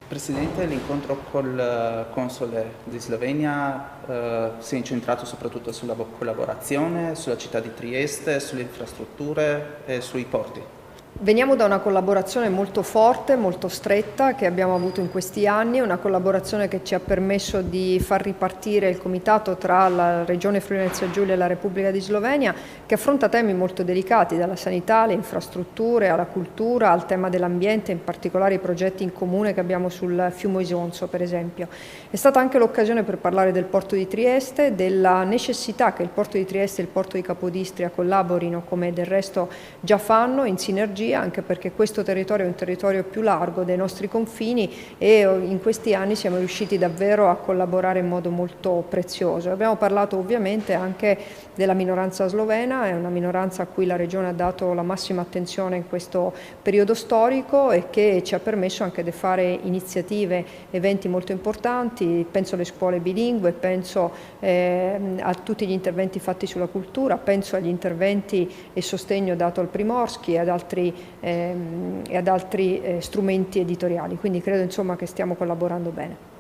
Presidente, l'incontro col console di Slovenia si è incentrato soprattutto sulla collaborazione, sulla città di Trieste, sulle infrastrutture e sui porti. Veniamo da una collaborazione molto forte, molto stretta che abbiamo avuto in questi anni, una collaborazione che ci ha permesso di far ripartire il comitato tra la Regione Friuli-Venezia Giulia e la Repubblica di Slovenia, che affronta temi molto delicati, dalla sanità alle infrastrutture, alla cultura, al tema dell'ambiente, in particolare i progetti in comune che abbiamo sul fiume Isonzo, per esempio. È stata anche l'occasione per parlare del porto di Trieste, della necessità che il porto di Trieste e il porto di Capodistria collaborino, come del resto già fanno, in sinergia, anche perché questo territorio è un territorio più largo dei nostri confini e in questi anni siamo riusciti davvero a collaborare in modo molto prezioso. Abbiamo parlato ovviamente anche della minoranza slovena, è una minoranza a cui la Regione ha dato la massima attenzione in questo periodo storico e che ci ha permesso anche di fare iniziative, eventi molto importanti, penso alle scuole bilingue, penso a tutti gli interventi fatti sulla cultura, penso agli interventi e sostegno dato al Primorsky e ad altri strumenti editoriali, quindi credo insomma che stiamo collaborando bene.